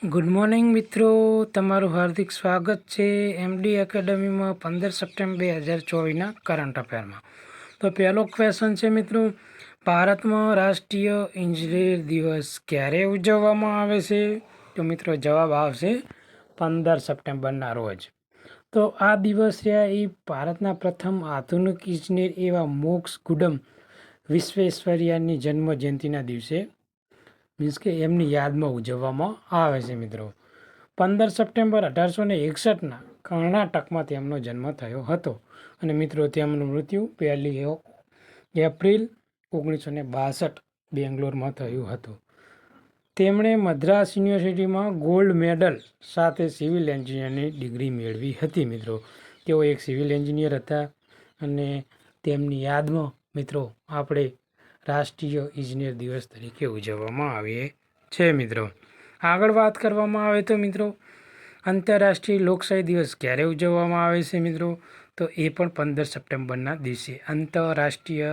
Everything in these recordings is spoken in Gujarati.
ગુડ મોર્નિંગ મિત્રો, તમારું હાર્દિક સ્વાગત છે એમડી એકેડમીમાં 15 સપ્ટેમ્બર 2024ના કરંટ અફેરમાં. તો પહેલો ક્વેશ્ચન છે મિત્રો, ભારતમાં રાષ્ટ્રીય ઇજનેર દિવસ ક્યારે ઉજવવામાં આવે છે? તો મિત્રો જવાબ આવશે 15 સપ્ટેમ્બરના રોજ. તો આ દિવસ રહ્યા એ ભારતના પ્રથમ આધુનિક ઇજનેર એવા મોક્ષ ગુડમ વિશ્વેશ્વરૈયાની જન્મ જયંતિના દિવસે મીન્સ કે એમની યાદમાં ઉજવવામાં આવે છે મિત્રો. 15 સપ્ટેમ્બર 1861ના કર્ણાટકમાં તેમનો જન્મ થયો હતો અને મિત્રો તેમનું મૃત્યુ 1 એપ્રિલ 1962 બેંગ્લોરમાં થયું હતું. તેમણે મદ્રાસ યુનિવર્સિટીમાં ગોલ્ડ મેડલ સાથે સિવિલ એન્જિનિયરની ડિગ્રી મેળવી હતી મિત્રો. તેઓ એક સિવિલ એન્જિનિયર હતા અને તેમની યાદમાં મિત્રો આપણે રાષ્ટ્રીય ઇજનેર દિવસ તરીકે ઉજવવામાં આવે છે મિત્રો. આગળ વાત કરવામાં આવે તો મિત્રો આંતરરાષ્ટ્રીય લોકશાહી દિવસ ક્યારે ઉજવવામાં આવે છે મિત્રો? તો એ પણ 15 સપ્ટેમ્બરના દિવસે આંતરરાષ્ટ્રીય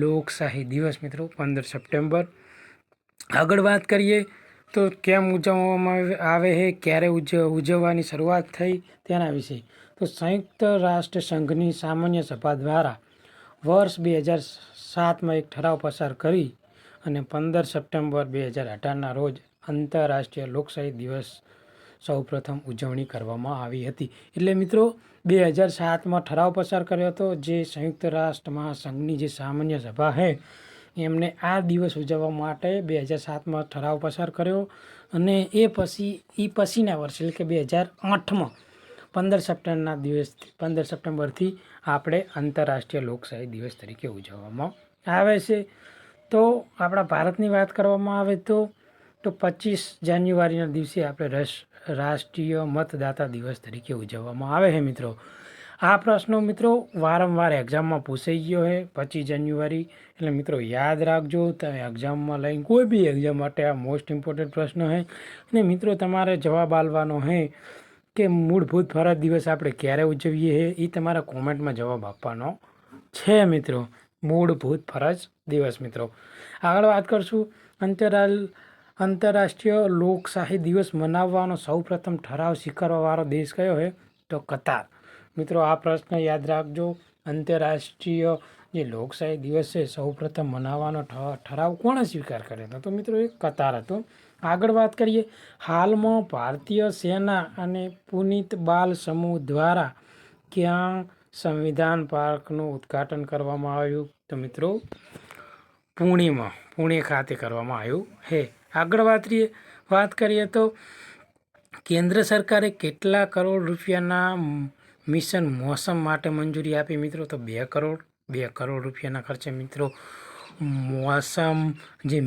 લોકશાહી દિવસ મિત્રો 15 સપ્ટેમ્બર. આગળ વાત કરીએ તો કેમ ઉજવવામાં આવે છે, ક્યારે ઉજવવાની શરૂઆત થઈ તેના વિશે. તો સંયુક્ત રાષ્ટ્ર સંઘની સામાન્ય સભા દ્વારા વર્ષ 2007માં એક ઠરાવ પસાર કરી અને 15 સપ્ટેમ્બર 2018ના રોજ આંતરરાષ્ટ્રીય લોકશાહી દિવસ સૌપ્રથમ ઉજવણી કરવામાં આવી હતી. એટલે મિત્રો 2007માં ઠરાવ પસાર કર્યો હતો, જે સંયુક્ત રાષ્ટ્ર મહાસંઘની જે સામાન્ય સભા છે એમને આ દિવસ ઉજવવા માટે 2007માં ઠરાવ પસાર કર્યો અને એ પછીના વર્ષે એટલે કે 2008માં 15 સપ્ટેમ્બરથી આપણે આંતરરાષ્ટ્રીય લોકશાહી દિવસ તરીકે ઉજવવામાં આવે છે. તો આપણા ભારતની વાત કરવામાં આવે તો 25 જાન્યુઆરીના દિવસે આપણે રાષ્ટ્રીય મતદાતા દિવસ તરીકે ઉજવવામાં આવે છે મિત્રો. આ પ્રશ્નો મિત્રો વારંવાર એક્ઝામમાં પૂછાઈ ગયો છે 25 જાન્યુઆરી, એટલે મિત્રો યાદ રાખજો. તમે એક્ઝામમાં લઈને કોઈ બી એક્ઝામ માટે આ મોસ્ટ ઇમ્પોર્ટન્ટ પ્રશ્ન છે અને મિત્રો તમારે જવાબ આપવાનો છે કે મૂળભૂત ફરજ દિવસ આપણે ક્યારે ઉજવીએ છીએ, એ તમારા કોમેન્ટમાં જવાબ આપવાનો છે મિત્રો. મૂળભૂત ફરજ દિવસ મિત્રો. આગળ વાત કરશું આંતરરાષ્ટ્રીય લોકશાહી દિવસ મનાવવાનો સૌપ્રથમ ઠરાવ સ્વીકારવાવાળો દેશ કયો છે? તો કતાર. મિત્રો આ પ્રશ્ન યાદ રાખજો. આંતરરાષ્ટ્રીય જે લોકશાહી દિવસ છે સૌપ્રથમ મનાવવાનો ઠરાવ કોણે સ્વીકાર કર્યો હતો? તો મિત્રો એ કતાર હતો. આગળ વાત કરીએ, હાલમાં ભારતીય સેના અને પુનીત બાલ સમૂહ દ્વારા ક્યાં સંવિધાન પાર્કનું ઉદ્ઘાટન કરવામાં આવ્યું? તો મિત્રો પુણે ખાતે કરવામાં આવ્યું છે. આગળ વાત કરીએ તો કેન્દ્ર સરકારે કેટલા કરોડ રૂપિયાના મિશન મોસમ માટે મંજૂરી આપી મિત્રો? તો 2 કરોડ રૂપિયાના ખર્ચે મિત્રો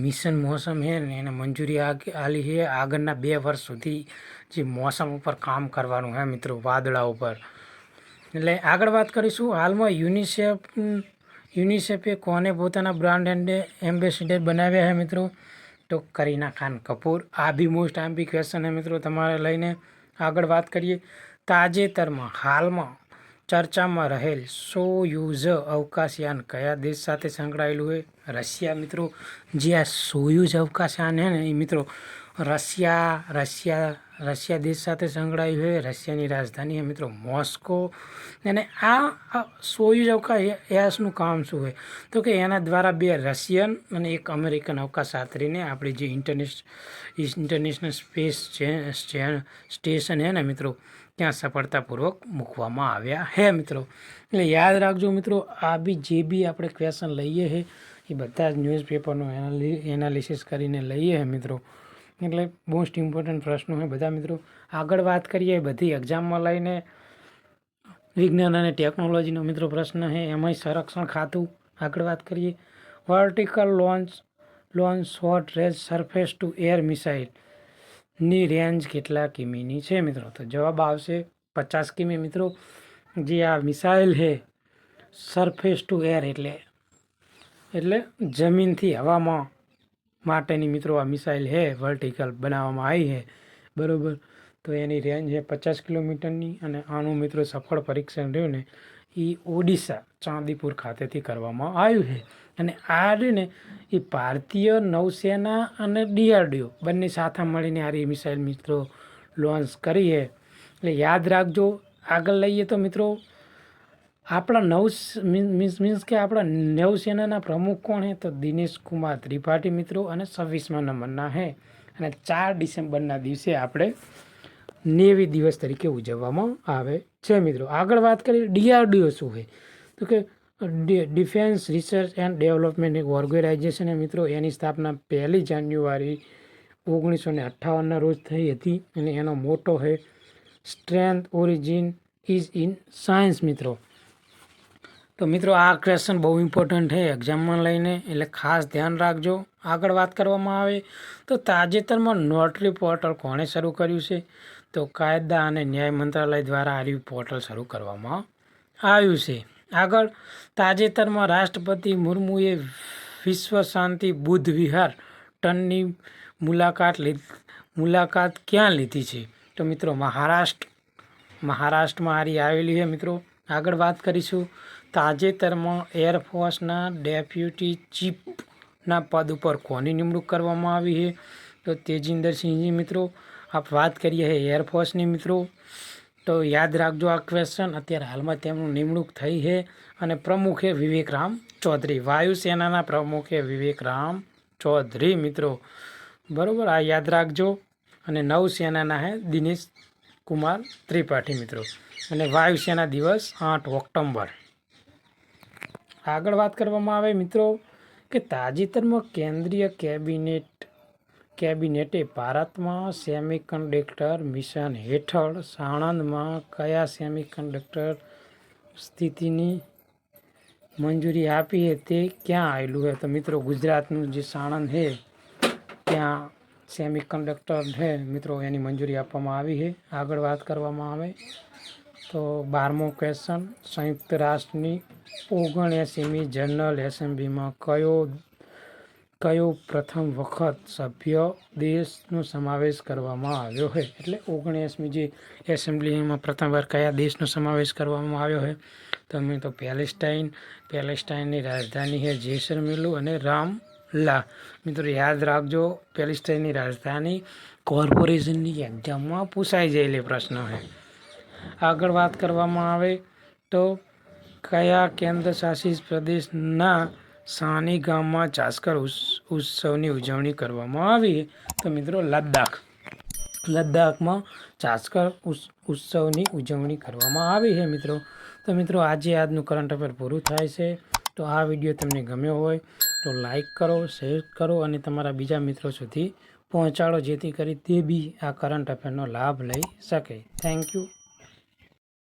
મિશન મોસમ છે ને એને મંજૂરી આલી છે. આગળના 2 વર્ષ સુધી જે મોસમ ઉપર કામ કરવાનું છે મિત્રો, વાદળા ઉપર. એટલે આગળ વાત કરીશું, હાલમાં યુનિસેફે કોને પોતાના બ્રાન્ડ એમ્બેસેડર બનાવ્યા છે મિત્રો? તો કરીના ખાન કપૂર. આ બી મોસ્ટ આઈએમપી ક્વેશ્ચન છે મિત્રો તમારે લઈને. આગળ વાત કરીએ, તાજેતરમાં હાલમાં ચર્ચામાં રહેલ સોયુઝ અવકાશયાન કયા દેશ સાથે સંકળાયેલું છે? રશિયા મિત્રો. જે આ સોયુઝ અવકાશયાન છે ને એ મિત્રો રશિયા દેશ સાથે સંકળાયું છે. રશિયાની રાજધાની છે મિત્રો મોસ્કો. અને આ સોયુઝ અવકાશયાનનું કામ શું છે? તો કે એના દ્વારા 2 રશિયન અને 1 અમેરિકન અવકાશયાત્રીને આપણી જે ઇન્ટરનેશનલ સ્પેસ સ્ટેશન છે ને મિત્રો ત્યાં સફળતાપૂર્વક મૂકવામાં આવ્યા છે મિત્રો. એટલે યાદ રાખજો મિત્રો, આ બી જે બી આપણે ક્વેશ્ચન લઈએ છે એ બધા જ ન્યૂઝપેપરનું એનાલિસિસ કરીને લઈએ છે મિત્રો. એટલે મોસ્ટ ઇમ્પોર્ટન્ટ પ્રશ્નો છે બધા મિત્રો. આગળ વાત કરીએ, બધી એક્ઝામમાં લઈને વિજ્ઞાન અને ટેકનોલોજીનો મિત્રો પ્રશ્ન છે, એમાંય સંરક્ષણ ખાતું. આગળ વાત કરીએ, vertical launch short range surface to air મિસાઇલની રેન્જ કેટલા કિમીની છે મિત્રો? તો જવાબ આવશે 50 કિમી મિત્રો. જે આ મિસાઇલ છે સરફેસ ટુ એર એટલે જમીનથી હવામાં માટેની મિત્રો આ મિસાઇલ છે, વર્ટિકલ બનાવવામાં આવી છે બરાબર. તો એની રેન્જ છે 50 કિલોમીટરની અને આનું મિત્રો સફળ પરીક્ષણ રહ્યું ને એ ઓડિશા ચાંદીપુર ખાતેથી કરવામાં આવ્યું છે. અને આ રહ્યું ને એ ભારતીય નૌસેના અને DRDO બંને સાથે મળીને આ મિસાઇલ મિત્રો લોન્ચ કરી છે. એટલે યાદ રાખજો. આગળ લઈએ તો મિત્રો આપણા મીન્સ કે આપણા નૌસેનાના પ્રમુખ કોણ છે તો દિનેશ કુમાર ત્રિપાઠી મિત્રો, અને 26મા નંબરના છે. અને 4 ડિસેમ્બરના દિવસે આપણે નેવી દિવસ તરીકે ઉજવવામાં આવે છે મિત્રો. આગળ વાત કરીએ DRDO શું છે તો કે ડિફેન્સ રિસર્ચ એન્ડ ડેવલપમેન્ટ એક ઓર્ગેનાઇઝેશન છે મિત્રો. એની સ્થાપના 1 જાન્યુઆરી 1958ના રોજ થઈ હતી. અને એનો મોટો છે strength origin is in science મિત્રો. તો મિત્રો આ ક્વેશ્ચન બહુ ઇમ્પોર્ટન્ટ છે એક્ઝામમાં લઈને, એટલે ખાસ ધ્યાન રાખજો. આગળ વાત કરવામાં આવે તો તાજેતરમાં નોટરી પોર્ટલ કોણે શરૂ કર્યું છે તો કાયદા અને ન્યાય મંત્રાલય દ્વારા આ પોર્ટલ શરૂ કરવામાં આવ્યું છે. આગળ તાજેતરમાં રાષ્ટ્રપતિ મુર્મુએ વિશ્વ શાંતિ બુદ્ધ વિહાર ટનની મુલાકાત ક્યાં લીધી છે તો મિત્રો મહારાષ્ટ્રમાં આવેલી છે મિત્રો. આગળ વાત કરીશું તાજેતરમાં એરફોર્સના ડેપ્યુટી ચીફના પદ ઉપર કોની નિમણૂક કરવામાં આવી છે તો તેજિંદરસિંહજી મિત્રો. આપ વાત કરીએ એરફોર્સની મિત્રો, તો યાદ રાખજો આ ક્વેશ્ચન. અત્યારે હાલમાં તેમનું નિમણૂક થઈ છે. અને પ્રમુખે વિવેકરામ ચૌધરી, વાયુસેનાના પ્રમુખે વિવેકરામ ચૌધરી મિત્રો. બરાબર, આ યાદ રાખજો. અને નૌસેનાના હે દિનેશ કુમાર ત્રિપાઠી મિત્રો. અને વાયુસેના દિવસ 8 ઓક્ટોબર. આગળ વાત કરવામાં આવે મિત્રો કે તાજેતરમાં કેન્દ્રીય કેબિનેટે ભારતમાં સેમિકન્ડક્ટર મિશન હેઠળ સાણંદમાં કયા સેમિકન્ડક્ટર સ્થિતિની મંજૂરી આપી છે તે ક્યાં આવેલું છે તો મિત્રો ગુજરાતનું જે સાણંદ છે ત્યાં સેમિકન્ડક્ટર છે મિત્રો, એની મંજૂરી આપવામાં આવી છે. આગળ વાત કરવામાં આવે તો 12મો ક્વેશ્ચન, સંયુક્ત રાષ્ટ્રની 79મી જનરલ એસેમ્બલીમાં કયો પ્રથમ વખત સભ્ય દેશનો સમાવેશ કરવામાં આવ્યો છે. એટલે 79મી જે એસેમ્બલીમાં પ્રથમવાર કયા દેશનો સમાવેશ કરવામાં આવ્યો છે તો પેલેસ્ટાઇનની રાજધાની છે જેસલમેર અને રામલ્લા મિત્રો. યાદ રાખજો, પેલેસ્ટાઇનની રાજધાની કોર્પોરેશનની એક્ઝામમાં પૂછાઈ ગયેલી પ્રશ્ન છે. આગળ વાત કરવામાં આવે તો કયા કેન્દ્ર શાસિત પ્રદેશના સાની ગામમાં ચાસ્કર ઉત્સવની ઉજવણી કરવામાં આવી તો મિત્રો લદ્દાખમાં ચાસ્કર ઉત્સવની ઉજવણી કરવામાં આવી છે મિત્રો. તો મિત્રો આજે આજનું કરંટ અફેર પૂરું થાય છે. તો આ વિડીયો તમને ગમ્યો હોય તો લાઈક કરો, શેર કરો અને તમારા બીજા મિત્રો સુધી પહોંચાડો, જેથી કરી તે બી આ કરંટ અફેરનો લાભ લઈ શકે. Thank you.